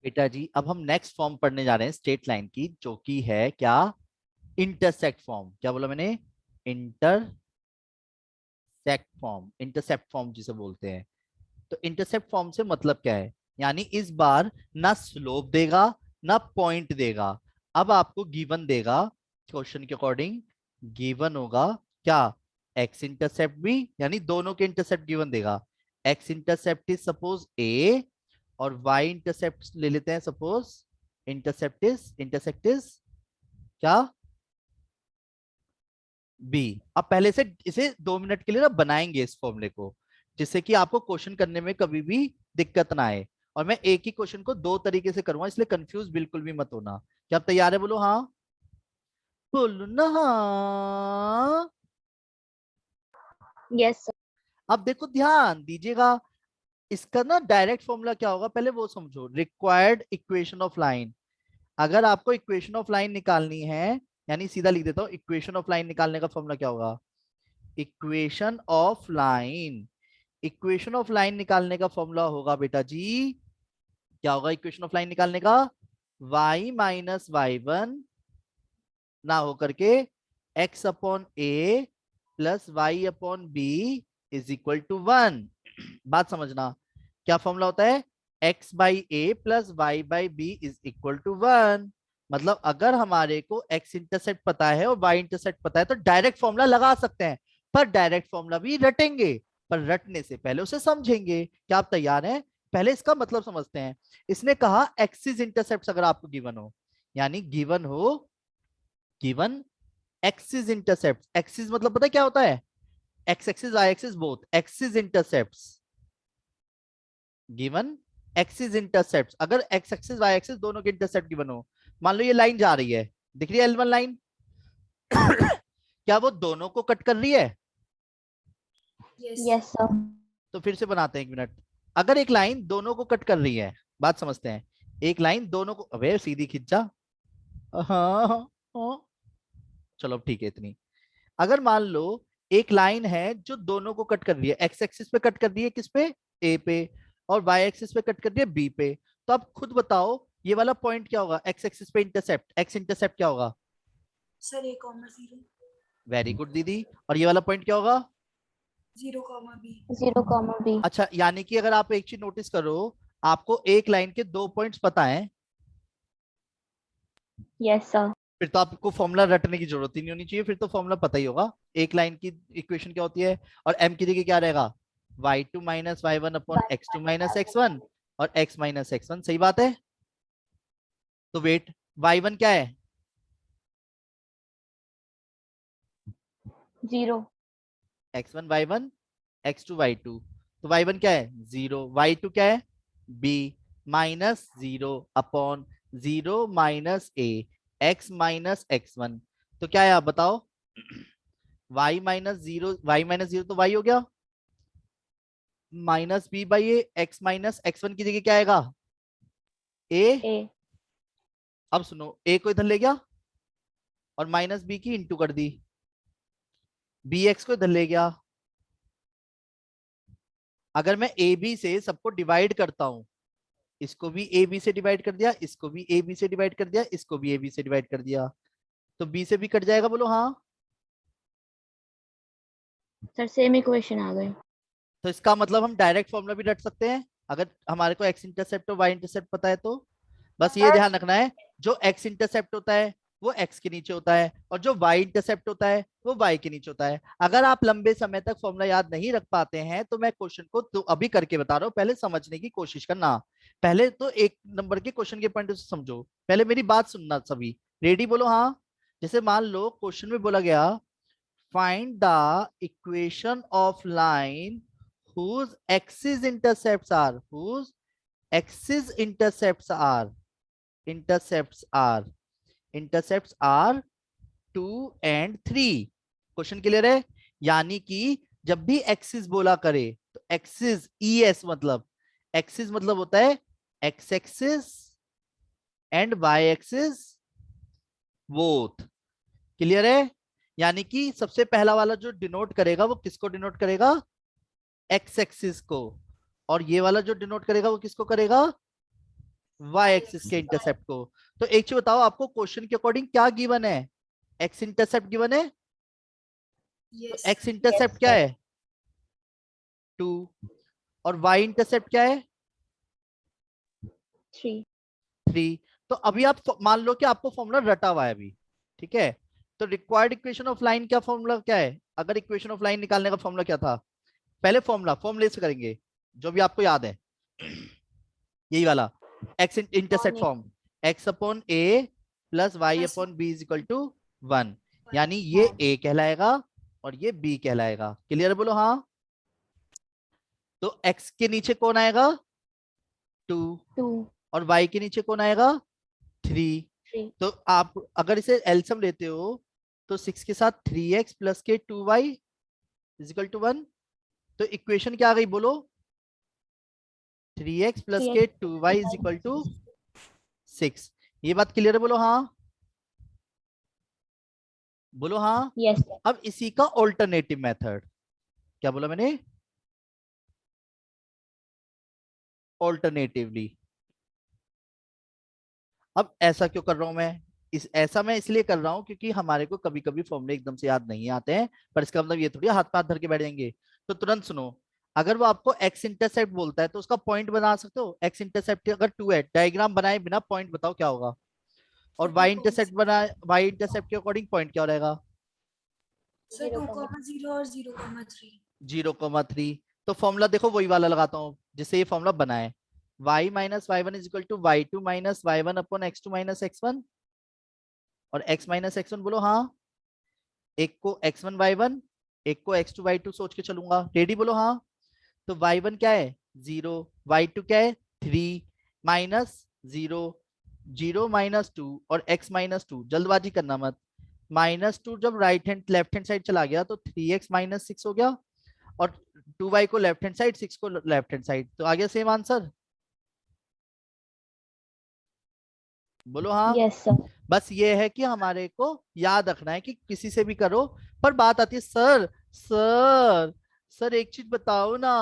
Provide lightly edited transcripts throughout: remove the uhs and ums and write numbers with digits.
बेटा जी अब हम नेक्स्ट फॉर्म पढ़ने जा रहे हैं स्ट्रेट लाइन की, जो कि है क्या, इंटरसेक्ट फॉर्म। क्या बोला मैंने? इंटरसेक्ट फॉर्म, इंटरसेप्ट फॉर्म जिसे बोलते हैं। तो इंटरसेप्ट फॉर्म से मतलब क्या है, यानी इस बार ना स्लोप देगा ना पॉइंट देगा। अब आपको गिवन देगा क्वेश्चन के अकॉर्डिंग, गिवन होगा क्या, एक्स इंटरसेप्ट भी, यानी दोनों के इंटरसेप्ट गिवन देगा। एक्स इंटरसेप्ट इज सपोज ए, और वाई इंटरसेप्ट ले लेते हैं सपोज, इंटरसेप्ट इज क्या, बी। अब पहले से इसे 2 मिनट के लिए ना बनाएंगे इस फॉर्मूले को, जिससे कि आपको क्वेश्चन करने में कभी भी दिक्कत ना आए। और मैं एक ही क्वेश्चन को दो तरीके से करूंगा, इसलिए कंफ्यूज बिल्कुल भी मत होना। क्या आप तैयार है? बोलो हाँ, बोलो ना हाँ। Yes sir. अब देखो ध्यान दीजिएगा, इसका ना डायरेक्ट फॉर्मूला क्या होगा पहले वो समझो। रिक्वायर्ड इक्वेशन ऑफ लाइन, अगर आपको इक्वेशन ऑफ लाइन निकालनी है, यानी सीधा लिख देता हूं, इक्वेशन ऑफ लाइन निकालने का फॉर्मूला क्या होगा, equation of line. Equation of line निकालने का फॉर्मूला होगा बेटा जी, क्या होगा इक्वेशन ऑफ लाइन निकालने का, y माइनस वाई वन ना होकर के x upon a plus y upon b is equal to 1। बात समझना, क्या फॉर्मूला होता है, x by a plus y by b is equal to 1। मतलब अगर हमारे को x इंटरसेप्ट पता है और y इंटरसेप्ट पता है तो डायरेक्ट फॉर्मूला लगा सकते हैं, पर डायरेक्ट फॉर्मूला भी रटेंगे, पर रटने से पहले उसे समझेंगे। क्या आप तैयार हैं? पहले इसका मतलब समझते हैं। इसने कहा एक्सिस इंटरसेप्ट अगर आपको गिवन हो, यानी गिवन हो, गिवन एक्सिस इंटरसेप्ट, एक्सिस मतलब पता है क्या होता है, x axis y axis both, axis intercept given, axis intercept. अगर एक्स एक्सिस वाई एक्सिस दोनों के इंटरसेप्ट गिवन हो, मान लो ये लाइन जा रही है, दिख रही है L1 लाइन, क्या वो दोनों को कट कर रही है? Yes sir. तो फिर से बनाते हैं, 1 मिनट। अगर एक लाइन दोनों को कट कर रही है, बात समझते हैं, एक लाइन दोनों को, अबे सीधी खिंच जा। हाँ हाँ, चलो ठीक है इतनी। अगर मान लो एक लाइन है जो दोनों को कट कर रही है, एक्स एक्सिस पे कट कर रही है, किस पे, ए पे, और वाई एक्सिस पे कट कर रही है, बी पे। तो आप खुद बताओ ये वाला पॉइंट क्या होगा, एक्स एक्सिस पे इंटरसेप्ट, एक्स इंटरसेप्ट क्या होगा? सर 1,0 वेरी गुड दीदी। और ये वाला पॉइंट क्या होगा? 0,B। 0,B। अच्छा, यानी कि अगर आप एक चीज नोटिस करो, आपको एक लाइन के 2 पॉइंट्स पता है, यस सर। फिर तो आपको फॉर्मूला रटने की जरूरत ही नहीं होनी चाहिए, फिर तो फॉर्मूला पता ही होगा। एक लाइन की इक्वेशन क्या होती है, और एम की जगह क्या रहेगा, y2 minus y one upon x2 minus x1, और x माइनस x1। सही बात है। तो वेट, y1 क्या है, 0। x1 y1, x2 y2। तो y1 क्या है 0, y2 क्या है b, minus 0 upon 0 minus a, x minus x1। तो क्या है आप बताओ, y माइनस 0, y माइनस 0 तो y हो गया, minus b by a, x minus x one की जगह क्या आएगा, ए। ए। अब सुनो, ए को इधर ले गया और माइनस बी की इंटू कर दी, बी एक्स को इधर ले गया। अगर मैं ए बी से सबको डिवाइड करता हूं, इसको भी ए बी से डिवाइड कर दिया, इसको भी ए बी से डिवाइड कर दिया, इसको भी ए बी से डिवाइड कर दिया, तो बी से भी कट जाएगा, बोलो हाँ। सर सेम इक्वेशन आ गई। तो इसका मतलब हम डायरेक्ट फॉर्मूला भी रट सकते हैं, अगर हमारे को एक्स इंटरसेप्ट और वाई इंटरसेप्ट पता है तो। बस ये ध्यान रखना है, जो एक्स इंटरसेप्ट होता है वो एक्स के नीचे होता है, और जो वाई इंटरसेप्ट होता है वो वाई के नीचे होता है। अगर आप लंबे समय तक फॉर्मूला याद नहीं रख पाते हैं तो मैं क्वेश्चन को तो अभी करके बता रहा हूं, पहले समझने की कोशिश करना। पहले तो 1 नंबर के क्वेश्चन के पॉइंट से समझो, पहले मेरी बात सुनना सभी। रेडी, बोलो हाँ। जैसे मान लो क्वेश्चन में बोला गया, find the equation of line whose axis intercepts are, whose axis intercepts are 2 and 3। Question clear है? यानी कि जब भी एक्सिस बोला करे तो एक्सिस ई एस मतलब, एक्सिस मतलब होता है x axis and y axis both. Clear है? यानी कि सबसे पहला वाला जो डिनोट करेगा वो किसको डिनोट करेगा, एक्स एक्सिस को, और ये वाला जो डिनोट करेगा वो किसको करेगा, वाई एक्सिस के इंटरसेप्ट को। तो एक चीज बताओ, आपको क्वेश्चन के अकॉर्डिंग क्या गिवन है? एक्स इंटरसेप्ट गिवन है, तो यस एक्स इंटरसेप्ट क्या है? 2। और वाई इंटरसेप्ट क्या है? 3. 3। तो अभी आप मान लो कि आपको फॉर्मूला रटा हुआ है अभी, ठीक है? तो रिक्वायर्ड इक्वेशन ऑफ लाइन क्या फॉर्मूला क्या है? अगर इक्वेशन ऑफ लाइन निकालने का फॉर्मूला क्या था? पहले फॉर्मूले से करेंगे जो भी आपको याद है, यही वाला x intercept form, x upon a plus y upon b is equal to 1, यानी ये ए कहलाएगा और ये बी कहलाएगा। क्लियर बोलो हाँ? तो एक्स के नीचे कौन आएगा? 2। 2. और वाई के नीचे कौन आएगा? 3। 3. तो आप अगर इसे एलसीएम लेते हो तो 6 के साथ 3x प्लस के 2y इज इक्वल टू 1। तो इक्वेशन क्या आ गई बोलो? 3x प्लस के 2y इज इक्वल टू 6। ये बात क्लियर है? बोलो हाँ, बोलो हाँ। Yes. अब इसी का ऑल्टरनेटिव मेथड, क्या बोला मैंने? ऑल्टरनेटिवली। अब ऐसा क्यों कर रहा हूं मैं? ऐसा मैं इसलिए कर रहा हूं क्योंकि हमारे को कभी कभी फॉर्मूले एकदम से याद नहीं आते हैं, पर इसका मतलब ये थोड़ी हाथ पे हाथ धर के बैठ जाएंगे। तो तुरंत सुनो, अगर वो आपको एक्स इंटरसेप्ट बोलता है तो उसका पॉइंट बना सकते हो। एक्स इंटरसेप्ट अगर 2 है, डायग्राम बनाए बिना पॉइंट बताओ क्या होगा। और सर वाई इंटरसेप्ट बनाए, वाई इंटरसेप्ट के अकॉर्डिंग पॉइंट क्या रहेगा? सर 2,0 और 0,3. 0,3। तो फॉर्मूला देखो वही वाला लगाता हूँ जिससे ये फॉर्मूला बनाए, y minus y one is equal to y two minus y one upon x two minus x one, और x माइनस एक्स वन बोलो हाँ। एक को x1 y1, एक को x2 y2 सोच के चलूंगा, रेडी बोलो हाँ। तो y1 क्या है? 0, y2 क्या है? 3, माइनस 0, 0 माइनस 2 और x माइनस 2, जल्दबाजी करना मत। -2 जब right hand left hand side चला गया तो 3x माइनस 6 हो गया, और 2y को लेफ्ट हैंड साइड, 6 को लेफ्ट हैंड साइड, तो आ गया सेम आंसर। बोलो हाँ। Yes, sir. बस ये है कि हमारे को याद रखना है कि किसी से भी करो, पर बात आती है सर, सर, सर एक चीज बताओ ना।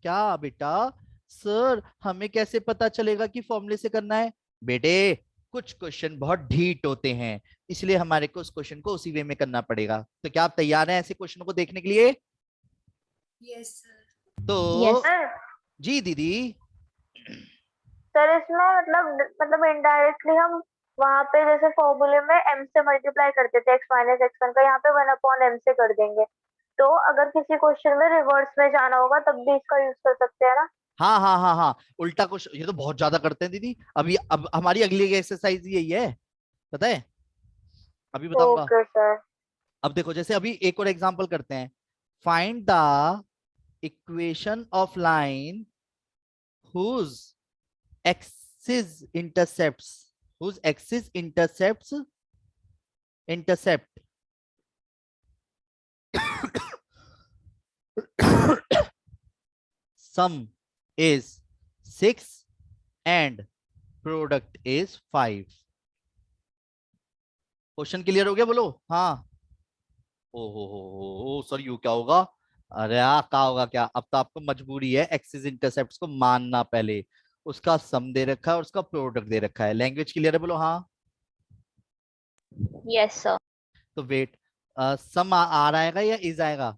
क्या बेटा? सर हमें कैसे पता चलेगा कि फॉर्मूले से करना है? बेटे कुछ क्वेश्चन बहुत ढीठ होते हैं, इसलिए हमारे को उस क्वेश्चन को उसी वे में करना पड़ेगा। तो क्या आप तैयार हैं ऐसे क्वेश्चन को देखने के लिए? Yes sir. तो Yes. जी दीदी। सर इसमें मतलब इनडायरेक्टली हम वहां पे जैसे फॉर्मूले में m से मल्टीप्लाई करते थे x माइनस एक्स वन का, यहाँ पे 1/m से कर देंगे। तो अगर किसी क्वेश्चन में रिवर्स में जाना होगा तब भी इसका यूज कर सकते हैं ना? हाँ हाँ हाँ हाँ, उल्टा क्वेश्चन ये तो बहुत ज्यादा करते हैं दीदी। अभी अब हमारी अगली एक्सरसाइज यही है, पता है? अभी बताऊंगा। Okay sir. अब देखो जैसे अभी एक और एग्जांपल करते हैं। Find the equation of line whose axis intercepts, whose axis intercept sum is 6 and product is 5। Question clear हो गया? बोलो हाँ। ओ सर यू क्या होगा? अरे क्या होगा क्या? अब तो आपको मजबूरी है एक्सिस इंटरसेप्ट को मानना। पहले उसका सम दे रखा है और उसका प्रोडक्ट दे रखा है। लैंग्वेज क्लियर है? बोलो हाँ। Yes, sir. तो वेट, सम आ रहेगा या इज आएगा?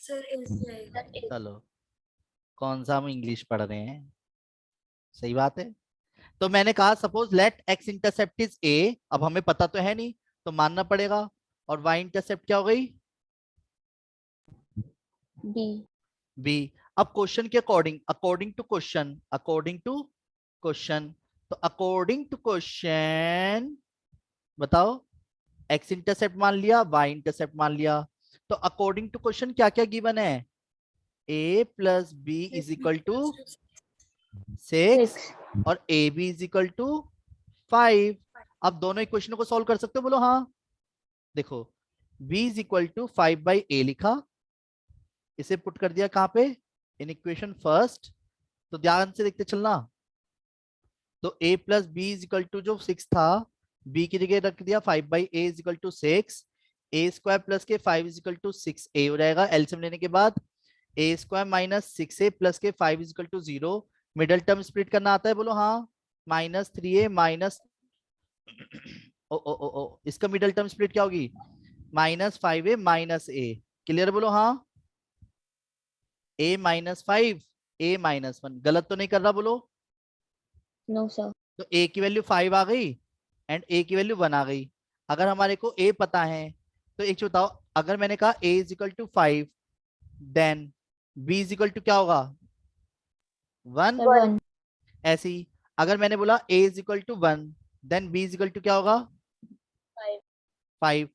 सर एस जाएगा. चलो, कौन सा हम इंग्लिश पढ़ रहे हैं, सही बात है। तो मैंने कहा suppose let x intercept is a, अब हमें पता तो है नहीं तो मानना पड़ेगा। और वाई इंटरसेप्ट क्या हो गई? B. बी। अब क्वेश्चन के अकॉर्डिंग, क्वेश्चन, तो अकॉर्डिंग टू क्वेश्चन बताओ, एक्स इंटरसेप्ट मान लिया, वाई इंटरसेप्ट मान लिया, तो अकॉर्डिंग टू क्वेश्चन क्या क्या गिवन है? a plus b is equal to 6 6. और a b is equal to 5। अब दोनों इक्वेशन को सॉल्व कर सकते हो? बोलो हाँ। देखो b is equal to 5/a लिखा, इसे पुट कर दिया कहां पे? In equation first. तो ध्यान से देखते चलना। तो a plus b is equal to जो 6 था, b की जगह रख दिया 5/a is equal to 6, a square plus के 5 इज इक्वल टू 6a हो जाएगा एलसीएम लेने के बाद। a square minus 6a plus के 5 is equal to 0, middle term split करना आता है, बोलो हाँ। -3a माइनस ओ इसका मिडल टर्म स्प्लिट क्या होगी? -5a minus a। क्लियर, बोलो हाँ। a -5 a -1, गलत तो नहीं कर रहा, बोलो। No sir. तो a की वैल्यू 5 आ गई एंड a की वैल्यू 1 आ गई। अगर हमारे को a पता है तो एक चीज बताओ, अगर मैंने कहा a is equal to 5 then b is equal to क्या होगा? 1। सर 1। ऐसे ही अगर मैंने बोला a is equal to 1 then b is equal to क्या होगा? 5। 5।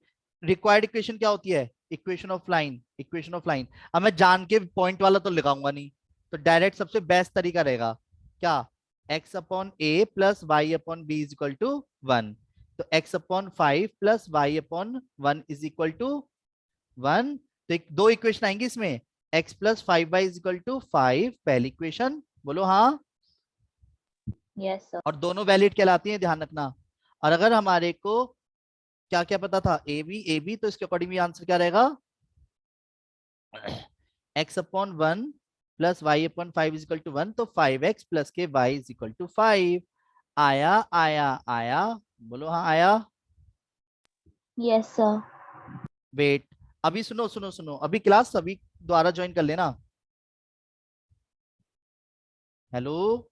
रिक्वायर्ड इक्वेशन क्या होती है? Equation of line. Equation of line. अब मैं जान के पॉइंट वाला तो लगाऊंगा नहीं, तो डायरेक्ट सबसे बेस्ट तरीका रहेगा क्या? x upon a plus y upon b is equal to 1। तो x upon 5 plus y upon 1 is equal to 1। तो दो इक्वेशन आएंगी इसमें, x plus 5y is equal to 5 पहली इक्वेशन, बोलो हाँ। Yes sir. और दोनों वैलिड कहलाती हैं, ध्यान रखना। और अगर हमारे को क्या क्या पता था, ए बी, तो इसके अकॉर्डिंग आंसर क्या रहेगा? x upon 1 plus y upon 5 is equal to 1, तो 5x प्लस के y इज इक्वल टू 5। आया आया आया, बोलो हाँ आया। Yes sir. वेट, अभी सुनो सुनो सुनो, अभी क्लास सभी दोबारा ज्वाइन कर लेना। हेलो